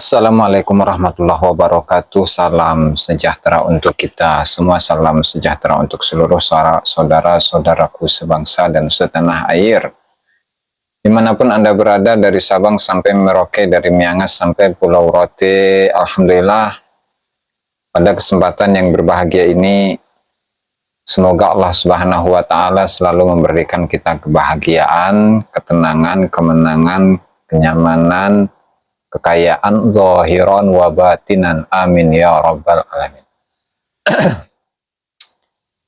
Assalamualaikum warahmatullahi wabarakatuh. Salam sejahtera untuk kita semua. Salam sejahtera untuk seluruh saudara-saudaraku sebangsa dan setanah air. Dimanapun Anda berada, dari Sabang sampai Merauke, dari Miangas sampai Pulau Rote. Alhamdulillah, pada kesempatan yang berbahagia ini, semoga Allah Subhanahu wa Ta'ala selalu memberikan kita kebahagiaan, ketenangan, kemenangan, kenyamanan, kekayaan zahiran wa batinan, amin ya rabbal alamin.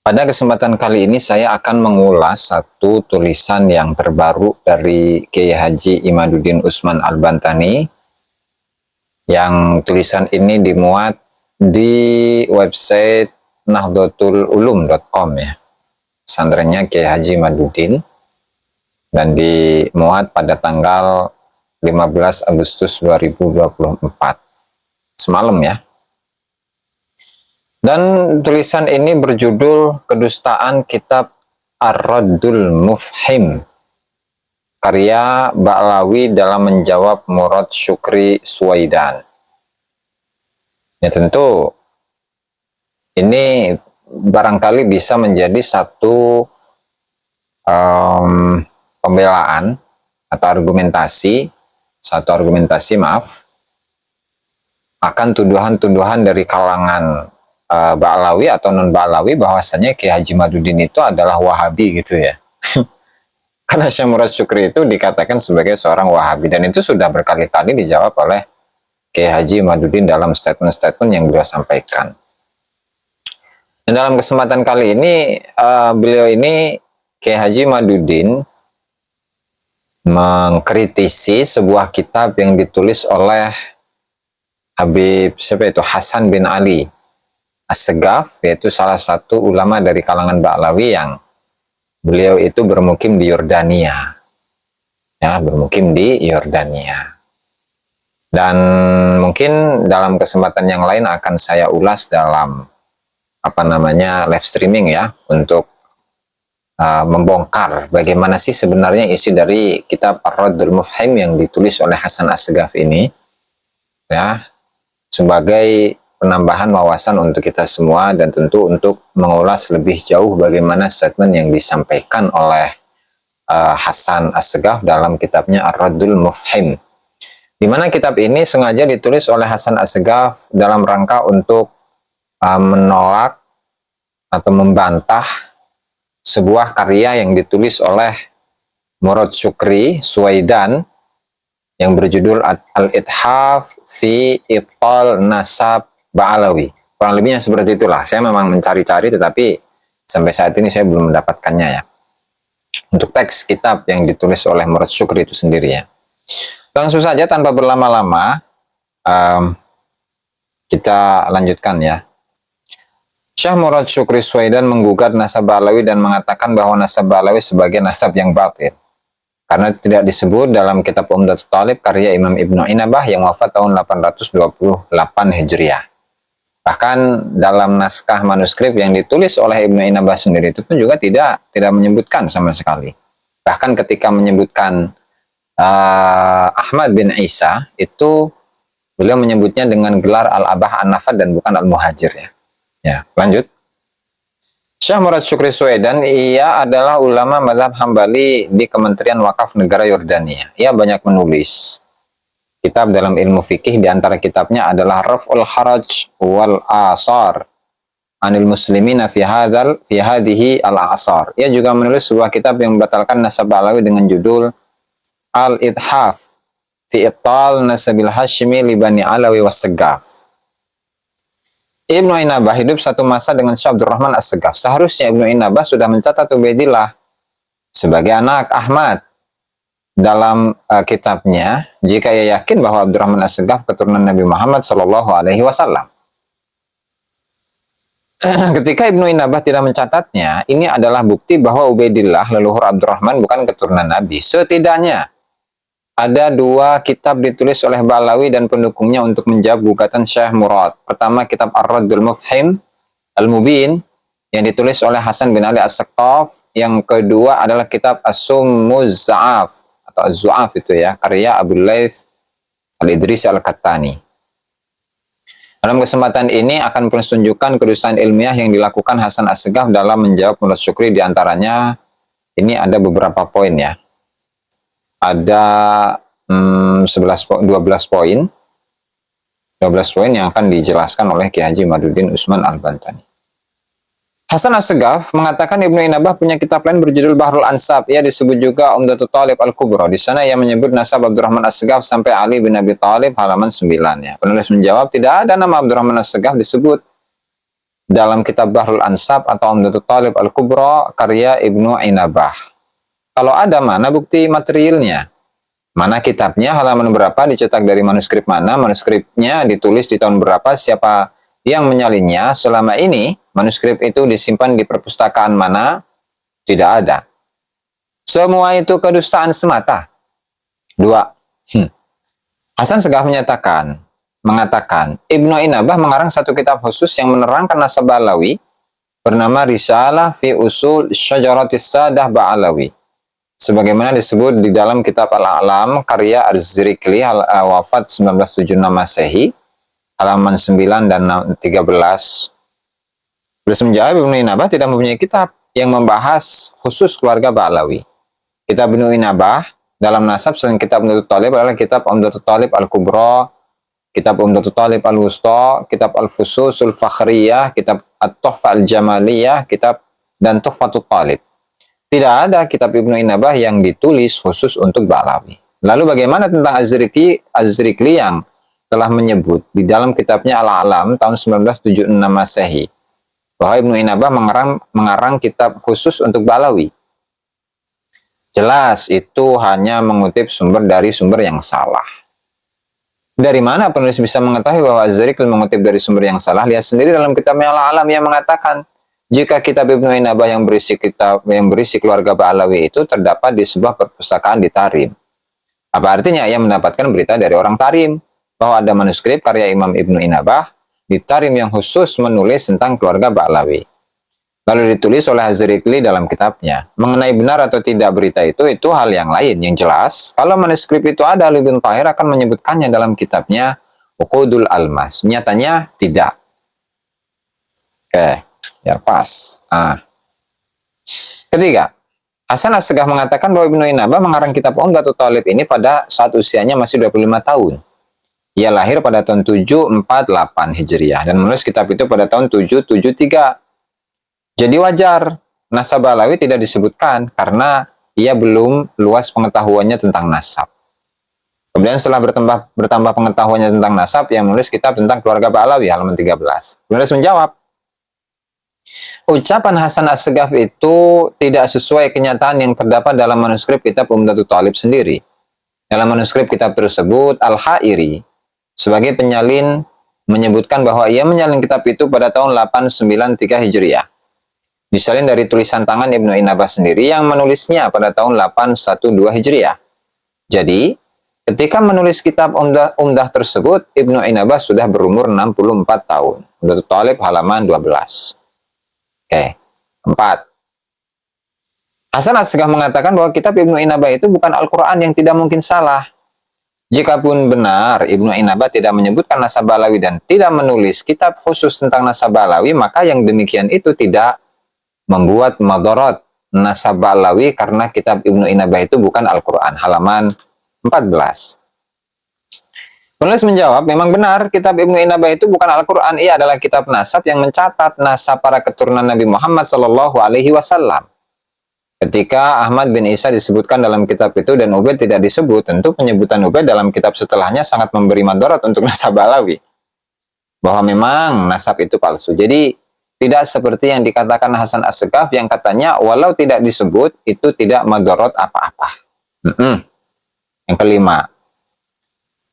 Pada kesempatan kali ini saya akan mengulas satu tulisan yang terbaru dari Kiai Haji Imaduddin Usman Al-Bantani, yang tulisan ini dimuat di website nahdlatululum.com ya, pesantrennya Kiai Haji Imaduddin, dan dimuat pada tanggal 15 Agustus 2024 semalam ya. Dan tulisan ini berjudul Kedustaan Kitab Ar-Raddul Mufhim, karya Ba'lawi dalam menjawab Murad Syukri Suwaidan. Ya tentu ini barangkali bisa menjadi satu pembelaan atau argumentasi akan tuduhan-tuduhan dari kalangan Ba'lawi atau non-Ba'lawi bahwasanya Kiai Haji Imaduddin itu adalah Wahabi gitu ya. Karena Syekh Murad Syukri itu dikatakan sebagai seorang Wahabi, dan itu sudah berkali-kali dijawab oleh Kiai Haji Imaduddin dalam statement-statement yang beliau sampaikan. Dan dalam kesempatan kali ini beliau ini, Kiai Haji Imaduddin, mengkritisi sebuah kitab yang ditulis oleh Habib Hasan bin Ali As-Segaf, yaitu salah satu ulama dari kalangan Ba'lawi yang beliau itu bermukim di Yordania. Ya, bermukim di Yordania. Dan mungkin dalam kesempatan yang lain akan saya ulas dalam live streaming ya, untuk membongkar bagaimana sih sebenarnya isi dari kitab Ar-Raddul Mufhim yang ditulis oleh Hasan As-Segaf ini ya, sebagai penambahan wawasan untuk kita semua, dan tentu untuk mengulas lebih jauh bagaimana statement yang disampaikan oleh Hasan As-Segaf dalam kitabnya Ar-Raddul Mufhim, di mana kitab ini sengaja ditulis oleh Hasan As-Segaf dalam rangka untuk menolak atau membantah sebuah karya yang ditulis oleh Murad Syukri Suwaidan yang berjudul Al-Ithaf fi Ibtal Nasab Ba'lawi. Kurang lebihnya seperti itulah. Saya memang mencari-cari, tetapi sampai saat ini saya belum mendapatkannya ya, untuk teks kitab yang ditulis oleh Murad Syukri itu sendiri ya. Langsung saja tanpa berlama-lama kita lanjutkan ya. Syekh Murad Syukri Suwaidan menggugat nasab Ba'lawi dan mengatakan bahwa nasab Ba'lawi sebagai nasab yang batil, karena tidak disebut dalam kitab Umdatul Talib karya Imam Ibnu Inabah yang wafat tahun 828 Hijriah. Bahkan dalam naskah manuskrip yang ditulis oleh Ibnu Inabah sendiri itu pun juga tidak menyebutkan sama sekali. Bahkan ketika menyebutkan Ahmad bin Isa, itu beliau menyebutnya dengan gelar Al-Abah An-Nafad dan bukan Al-Muhajir ya. Ya, lanjut. Syekh Murad Syukri Suwaidan, ia adalah ulama mazhab Hambali di Kementerian Wakaf Negara Yordania. Ia banyak menulis kitab dalam ilmu fikih, di antara kitabnya adalah Raf'ul Haraj wal Asar Anil Muslimina fi hadhihi al-Asar. Ia juga menulis sebuah kitab yang membatalkan nasab Ba'lawi dengan judul Al-Ithaf fi Ibtal Nasabil Hashimi li Bani Alawi was-Segaf. Ibnu Inabah hidup satu masa dengan Syekh Abdurrahman As-Segaf. Seharusnya Ibnu Inabah sudah mencatat Ubaidillah sebagai anak Ahmad dalam kitabnya, jika ia yakin bahwa Abdurrahman As-Segaf keturunan Nabi Muhammad Shallallahu Alaihi Wasallam. Ketika Ibnu Inabah tidak mencatatnya, ini adalah bukti bahwa Ubaidillah, leluhur Abdurrahman, bukan keturunan Nabi. Setidaknya ada dua kitab ditulis oleh Ba'lawi dan pendukungnya untuk menjawab gugatan Syekh Murad. Pertama, kitab Ar-Raddul Mufhim Al-Mubin yang ditulis oleh Hasan bin Ali As-Segaf. Yang kedua adalah kitab As-Summuz Za'af atau Az-Zu'af itu ya, karya Abul Laits Al-Idrisi Al-Kattani. Dalam kesempatan ini akan tunjukkan kedustaan ilmiah yang dilakukan Hasan Assegaf dalam menjawab Murad Syukri. Di antaranya ini ada beberapa poin ya. Ada 12 poin. 12 poin yang akan dijelaskan oleh Kiai Haji Maduddin Usman Al-Bantani. Hasan Assegaf mengatakan Ibnu Inabah punya kitab lain berjudul Bahrul Ansab. Ia disebut juga Umdatul Thalib Al-Kubra. Di sana ia menyebut nasab Abdurrahman Assegaf sampai Ali bin Abi Thalib halaman 9 ya. Penulis menjawab tidak ada nama Abdurrahman Assegaf disebut dalam kitab Bahrul Ansab atau Umdatul Thalib Al-Kubra karya Ibnu Inabah. Kalau ada, mana bukti materialnya? Mana kitabnya, halaman berapa, dicetak dari manuskrip mana, manuskripnya ditulis di tahun berapa, siapa yang menyalinnya, selama ini manuskrip itu disimpan di perpustakaan mana, tidak ada. Semua itu kedustaan semata. 2. Hasan Assegaf mengatakan Ibnu Inabah mengarang satu kitab khusus yang menerangkan nasab Ba'alawi bernama Risalah fi Usul Syajaratis Sadah Ba'alawi. Sebagaimana disebut di dalam kitab Al-A'lam karya Az-Zirikli wafat 1976 Masehi halaman 9 dan 13. Beliau menjawab Ibnu Inabah tidak mempunyai kitab yang membahas khusus keluarga Ba'alawi. Kitab Ibnu Inabah dalam nasab selain kitab Umdatul Thalib adalah kitab Umdatul Thalib Al-Kubra, kitab Umdatul Thalib Al-Wusta, kitab Al-Fususul Fakhriyah, kitab At-Tuhfah Al-Jamaliyah, kitab dan Tuhfatul Thalib. Tidak ada kitab Ibnu Inabah yang ditulis khusus untuk Ba'alawi. Lalu bagaimana tentang Az-Zirikli yang telah menyebut di dalam kitabnya Al-A'lam tahun 1976 Masehi bahwa Ibnu Inabah mengarang kitab khusus untuk Ba'alawi? Jelas itu hanya mengutip sumber dari sumber yang salah. Dari mana penulis bisa mengetahui bahwa Az-Zirikli mengutip dari sumber yang salah? Lihat sendiri dalam kitabnya Al-A'lam yang mengatakan jika kitab Ibnu Inabah yang berisi keluarga Ba'alawi itu terdapat di sebuah perpustakaan di Tarim. Apa artinya? Ia mendapatkan berita dari orang Tarim bahwa ada manuskrip karya Imam Ibnu Inabah di Tarim yang khusus menulis tentang keluarga Ba'alawi. Lalu ditulis oleh Az-Zirikli dalam kitabnya. Mengenai benar atau tidak berita itu hal yang lain. Yang jelas, kalau manuskrip itu ada, Ali bin Tahir akan menyebutkannya dalam kitabnya Uqudul Almas. Nyatanya tidak. Oke. Biar pas. Ketiga, Hasan Assegaf mengatakan bahwa Ibnu Inabah mengarang kitab Umdatul Thalib ini pada saat usianya masih 25 tahun. Ia lahir pada tahun 748 Hijriah dan menulis kitab itu pada tahun 773. Jadi wajar nasab Ba'alawi tidak disebutkan karena ia belum luas pengetahuannya tentang nasab. Kemudian setelah bertambah pengetahuannya tentang nasab, ia menulis kitab tentang keluarga Ba'alawi halaman 13. Penulis menjawab, ucapan Hasan Assegaf itu tidak sesuai kenyataan yang terdapat dalam manuskrip kitab Umdatul Thalib sendiri. Dalam manuskrip kitab tersebut, Al-Ha'iri sebagai penyalin menyebutkan bahwa ia menyalin kitab itu pada tahun 893 Hijriah. Disalin dari tulisan tangan Ibnu Inabah sendiri yang menulisnya pada tahun 812 Hijriah. Jadi, ketika menulis kitab Umdah tersebut, Ibnu Inabah sudah berumur 64 tahun. Umdatul Thalib halaman 12. Oke, 4. Hasan Assegaf mengatakan bahwa kitab Ibnu Inabah itu bukan Al-Quran yang tidak mungkin salah. Jikapun benar Ibnu Inabah tidak menyebutkan nasab Ba'alawi dan tidak menulis kitab khusus tentang nasab Ba'alawi, maka yang demikian itu tidak membuat madarat nasab Ba'alawi karena kitab Ibnu Inabah itu bukan Al-Quran. Halaman 14. Penulis menjawab, memang benar kitab Ibnu Inabah itu bukan Al-Quran, ia adalah kitab nasab yang mencatat nasab para keturunan Nabi Muhammad SAW. Ketika Ahmad bin Isa disebutkan dalam kitab itu dan Ubaid tidak disebut, tentu penyebutan Ubaid dalam kitab setelahnya sangat memberi madarat untuk nasab Ba'alawi. Bahwa memang nasab itu palsu. Jadi tidak seperti yang dikatakan Hasan Assegaf yang katanya walau tidak disebut itu tidak madarat apa-apa. Yang kelima,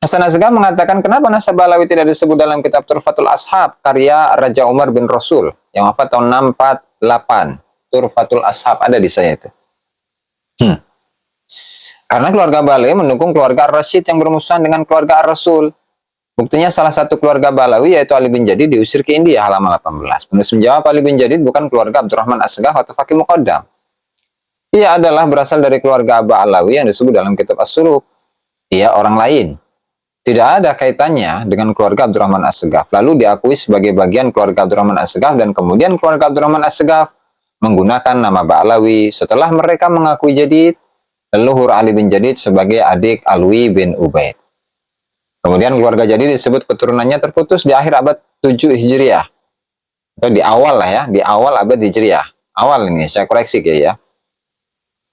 Hasan Assegaf mengatakan kenapa nasab Ba'alawi tidak disebut dalam kitab Turfatul Ashab karya Raja Umar bin Rasul yang wafat tahun 648. Turfatul Ashab ada di saya itu. Karena keluarga Ba'alawi mendukung keluarga Ar-Rasyid yang bermusuhan dengan keluarga Ar-Rasul. Buktinya salah satu keluarga Ba'alawi yaitu Ali bin Jadid diusir ke India halaman 18. Penulis menjawab Ali bin Jadid bukan keluarga Abdurrahman Assegaf atau Faqih Muqaddam. Ia adalah berasal dari keluarga Ba'alawi yang disebut dalam kitab As-Suluk. Ia orang lain. tidak ada kaitannya dengan keluarga Abdurrahman As-Segaf, lalu diakui sebagai bagian keluarga Abdurrahman As-Segaf, dan kemudian keluarga Abdurrahman As-Segaf menggunakan nama Ba'lawi setelah mereka mengakui Jadid, leluhur Ali bin Jadid sebagai adik Alwi bin Ubaid. Kemudian keluarga Jadid disebut keturunannya terputus di akhir abad 7 Hijriah. Atau di awal lah ya, di awal abad Hijriah. Awal ini, saya koreksi ya.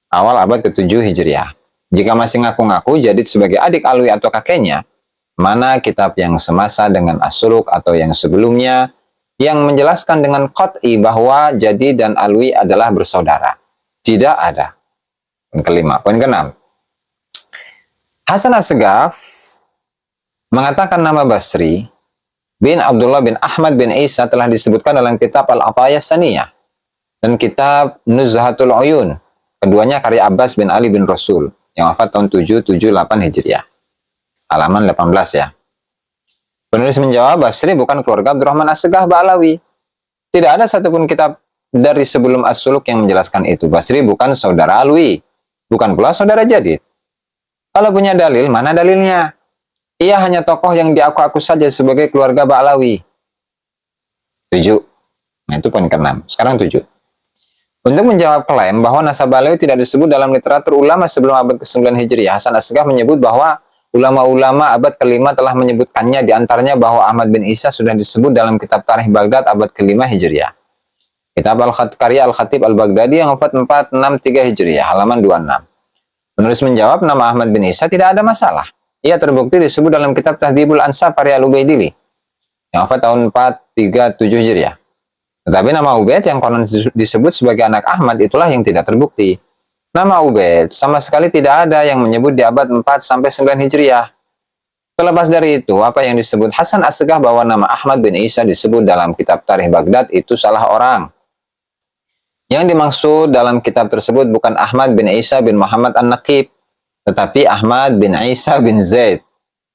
Awal abad ke-7 Hijriah. Jika masih ngaku-ngaku Jadid sebagai adik Alwi atau kakeknya, mana kitab yang semasa dengan As-Suluk atau yang sebelumnya yang menjelaskan dengan qat'i bahwa Jadid dan Alwi adalah bersaudara? Tidak ada. Poin kelima. Poin keenam. Hasan As-Segaf mengatakan nama Basri bin Abdullah bin Ahmad bin Isa telah disebutkan dalam kitab Al-Ataya Saniyah dan kitab Nuzhatul Uyun. Keduanya karya Abbas bin Ali bin Rasul yang wafat tahun 778 Hijriah. Halaman 18 ya. Penulis menjawab, Basri bukan keluarga Abdurrahman As-Segaf Ba'lawi. Tidak ada satupun kitab dari sebelum As-Suluk yang menjelaskan itu. Basri bukan saudara Alwi, bukan pula saudara Jadid. Kalau punya dalil, mana dalilnya? Ia hanya tokoh yang diaku-aku saja sebagai keluarga Ba'lawi. 7. Nah, itu poin ke-6. Sekarang 7. Untuk menjawab klaim bahwa nasab Ba'lawi tidak disebut dalam literatur ulama sebelum abad ke-9 Hijriah, Hasan As-Segaf menyebut bahwa ulama-ulama abad ke-5 telah menyebutkannya, diantaranya bahwa Ahmad bin Isa sudah disebut dalam kitab Tarikh Baghdad abad ke-5 Hijriah. Kitab karya Al-Khatib Al-Baghdadi yang wafat 463 Hijriah, halaman 26. Penulis menjawab, nama Ahmad bin Isa tidak ada masalah. Ia terbukti disebut dalam kitab Tahdhibul Ansab karya Al-Ubaidili yang wafat tahun 437 Hijriah. Tetapi nama Ubaid yang konon disebut sebagai anak Ahmad itulah yang tidak terbukti. Nama Ubaid sama sekali tidak ada yang menyebut di abad 4-9 Hijriah. Terlepas dari itu, apa yang disebut Hasan As-Segaf bahwa nama Ahmad bin Isa disebut dalam kitab Tarikh Baghdad itu salah orang. Yang dimaksud dalam kitab tersebut bukan Ahmad bin Isa bin Muhammad An-Naqib, tetapi Ahmad bin Isa bin Zaid.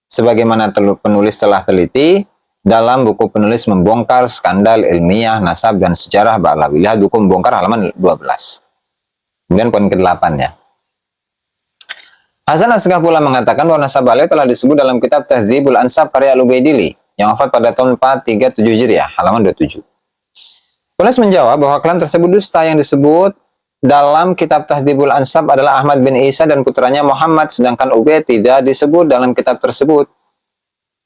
Sebagaimana penulis telah teliti dalam buku penulis membongkar skandal ilmiah, nasab, dan sejarah Ba'lawi. Lihat buku membongkar halaman 12. Kemudian poin ke-8 ya. Hasan As-Segaf pula mengatakan bahwa nasab Ba'lawi telah disebut dalam kitab Tahdhibul Ansab karya Al-Ubaidili yang wafat pada tahun 437 Hijriah, halaman 27. Penulis menjawab bahwa klaim tersebut dusta. Yang disebut dalam kitab Tahdhibul Ansab adalah Ahmad bin Isa dan putranya Muhammad, sedangkan Ubaid tidak disebut dalam kitab tersebut.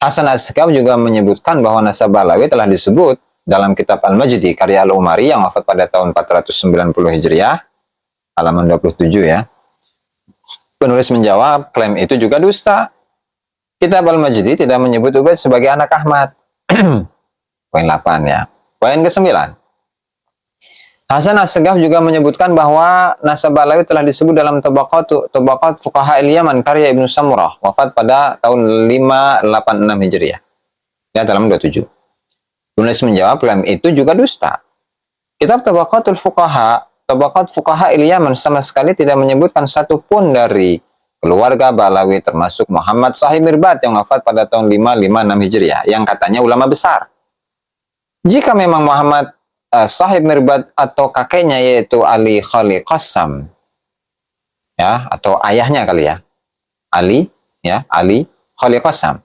Hasan As-Segaf juga menyebutkan bahwa nasab Ba'lawi telah disebut dalam kitab Al-Majdi karya Al-Umari yang wafat pada tahun 490 Hijriah, halaman 27 ya. Penulis menjawab, klaim itu juga dusta. Kitab Al-Majdi tidak menyebut Ubaid sebagai anak Ahmad. Poin 8 ya. Poin ke-9. Hasan As-Segaf juga menyebutkan bahwa nasab Ba'lawi telah disebut dalam Tabaqat Fuqaha al-Yaman karya Ibnu Samurah, wafat pada tahun 586 Hijriah. Ya, dalam 27. Penulis menjawab, klaim itu juga dusta. Kitab Tabaqat Fuqaha al-Yaman sama sekali tidak menyebutkan satupun dari keluarga Ba'lawi termasuk Muhammad Sahib Mirbad yang wafat pada tahun 556 Hijriah, yang katanya ulama besar. Jika memang Muhammad Sahib Mirbad atau kakeknya yaitu Ali Khali Qassam ya, atau ayahnya kali ya, Ali Khali Qassam,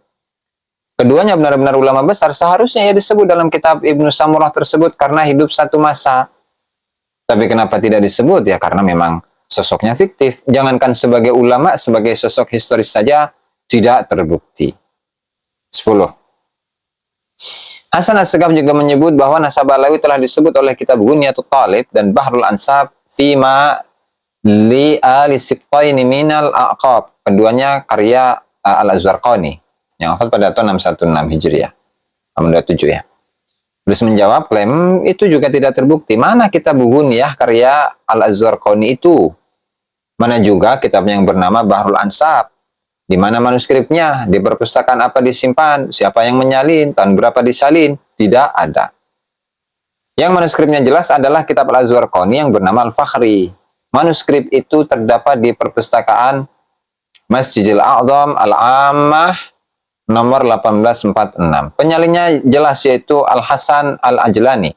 keduanya benar-benar ulama besar, seharusnya ia disebut dalam kitab Ibnu Samurah tersebut karena hidup satu masa. Tapi kenapa tidak disebut? Ya karena memang sosoknya fiktif. Jangankan sebagai ulama, sebagai sosok historis saja tidak terbukti. 10. Hasan As-Segaf juga menyebut bahwa nasab Ba'lawi telah disebut oleh kitab Ghunyatul Talib dan Bahrul Ansab fima li al-Sibtaini minal Aqab. Keduanya karya Al-Zarqani yang wafat pada tahun 616 Hijriah. 27 ya. Terus menjawab, klaim itu juga tidak terbukti. Mana kitab Ghunyah karya Al-Zarqani itu? Mana juga kitab yang bernama Bahrul Ansab? Di mana manuskripnya? Di perpustakaan apa disimpan? Siapa yang menyalin? Tahun berapa disalin? Tidak ada. Yang manuskripnya jelas adalah kitab Al-Zarqani yang bernama Al-Fakhri. Manuskrip itu terdapat di perpustakaan Masjidil A'zam Al-Ammah nomor 1846. Penyalinnya jelas yaitu Al-Hasan Al-Ajlani.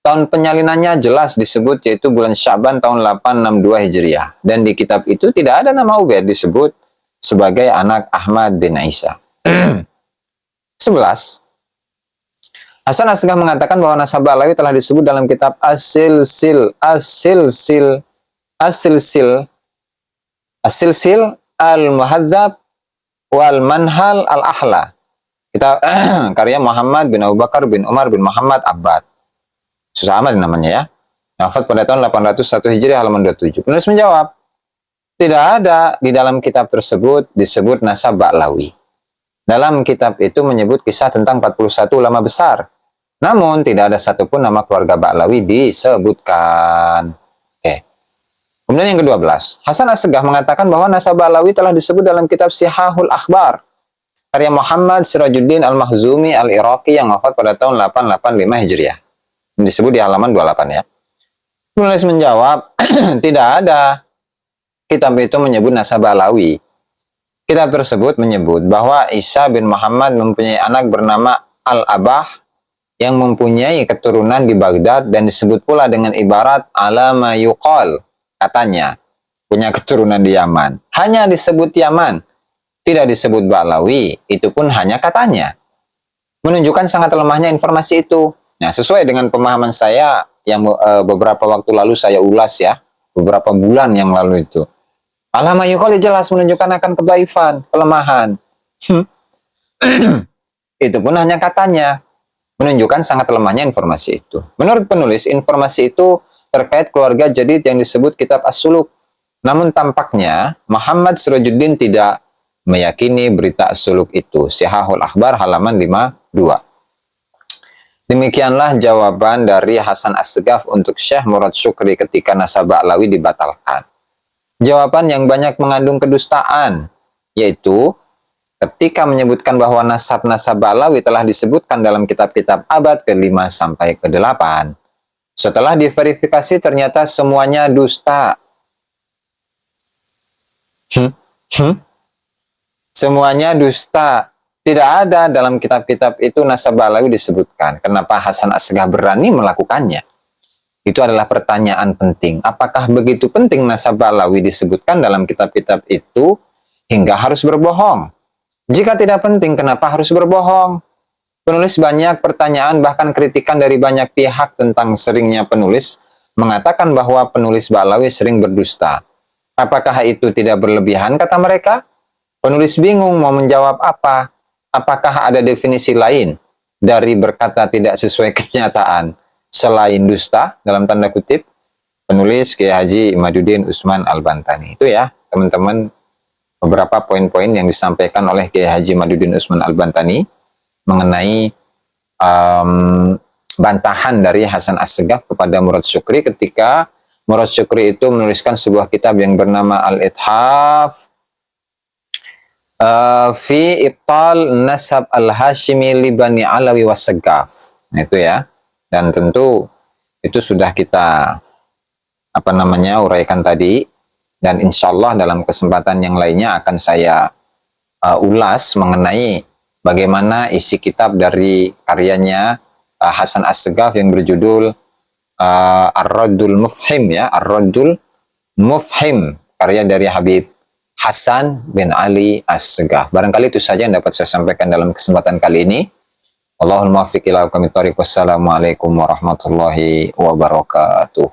Tahun penyalinannya jelas disebut yaitu bulan Sya'ban tahun 862 Hijriah. Dan di kitab itu tidak ada nama Ubaid disebut sebagai anak Ahmad bin Isa. 11. Hasan As-Sagaf mengatakan bahwa nasabah Alawi telah disebut dalam kitab As-Silsil Al-Muhadzab wal Manhal Al-Ahla. Kita karya Muhammad bin Abu Bakar bin Umar bin Muhammad Abbad. Susah amat namanya ya. Wafat pada tahun 801 Hijriah halaman 27. Penulis menjawab, tidak ada di dalam kitab tersebut disebut nasab Ba'lawi. Dalam kitab itu menyebut kisah tentang 41 ulama besar. Namun tidak ada satupun nama keluarga Ba'lawi disebutkan. Oke. Kemudian yang ke-12. Hasan As-Sagaf mengatakan bahwa nasab Ba'lawi telah disebut dalam kitab Sihahul Akhbar. Karya Muhammad Sirajuddin Al-Mahzumi Al-Iraqi yang wafat pada tahun 885 Hijriah. Disebut di halaman 28 ya. Penulis menjawab, tidak ada kitab itu menyebut nasab Ba'lawi. Kitab tersebut menyebut bahwa Isa bin Muhammad mempunyai anak bernama Al-Abah yang mempunyai keturunan di Baghdad dan disebut pula dengan ibarat alama yuqal, katanya punya keturunan di Yaman. Hanya disebut Yaman, tidak disebut Ba'lawi, itu pun hanya katanya. Menunjukkan sangat lemahnya informasi itu. Nah, sesuai dengan pemahaman saya yang beberapa waktu lalu saya ulas ya, beberapa bulan yang lalu itu. Alama yuqal jelas menunjukkan akan kedhaifan, kelemahan. Itu pun hanya katanya. Menunjukkan sangat lemahnya informasi itu. Menurut penulis, informasi itu terkait keluarga Jadid yang disebut kitab As-Suluk. Namun tampaknya Muhammad Sirajuddin tidak meyakini berita As-Suluk itu. Sihahul Akhbar halaman 52. Demikianlah jawaban dari Hasan As-Sagaf untuk Syekh Murad Syukri ketika nasab Ba'lawi dibatalkan. Jawaban yang banyak mengandung kedustaan, yaitu ketika menyebutkan bahwa nasab-nasab Ba'lawi telah disebutkan dalam kitab-kitab abad ke-5 sampai ke-8. Setelah diverifikasi ternyata semuanya dusta. Semuanya dusta. Tidak ada dalam kitab-kitab itu nasab Ba'lawi disebutkan. Kenapa Hasan As-Sagaf berani melakukannya? Itu adalah pertanyaan penting. Apakah begitu penting nasab Ba'lawi disebutkan dalam kitab-kitab itu hingga harus berbohong? Jika tidak penting, kenapa harus berbohong? Penulis banyak pertanyaan bahkan kritikan dari banyak pihak tentang seringnya penulis mengatakan bahwa penulis Ba'lawi sering berdusta. Apakah itu tidak berlebihan kata mereka? Penulis bingung mau menjawab apa. Apakah ada definisi lain dari berkata tidak sesuai kenyataan selain dusta dalam tanda kutip? Penulis Kiai Haji Imaduddin Usman Al-Bantani. Itu ya teman-teman beberapa poin-poin yang disampaikan oleh Kiai Haji Imaduddin Usman Al-Bantani mengenai bantahan dari Hasan As-Sagaf kepada Murad Syukri ketika Murad Syukri itu menuliskan sebuah kitab yang bernama Al-Ithaf fi Ibtal Nasab Al-Hashimi li Bani Alawi was-Sagaf. Nah, itu ya. Dan tentu itu sudah kita uraikan tadi. Dan insya Allah dalam kesempatan yang lainnya akan saya ulas mengenai bagaimana isi kitab dari karyanya Hasan As-Sagaf yang berjudul Ar-Raddul Mufhim ya, Ar-Raddul Mufhim, karya dari Habib Hasan bin Ali As-Sagaf. Barangkali itu saja yang dapat saya sampaikan dalam kesempatan kali ini. Allahul muwaffiq ila aqwamit thoriq. Wassalamualaikum warahmatullahi wabarakatuh.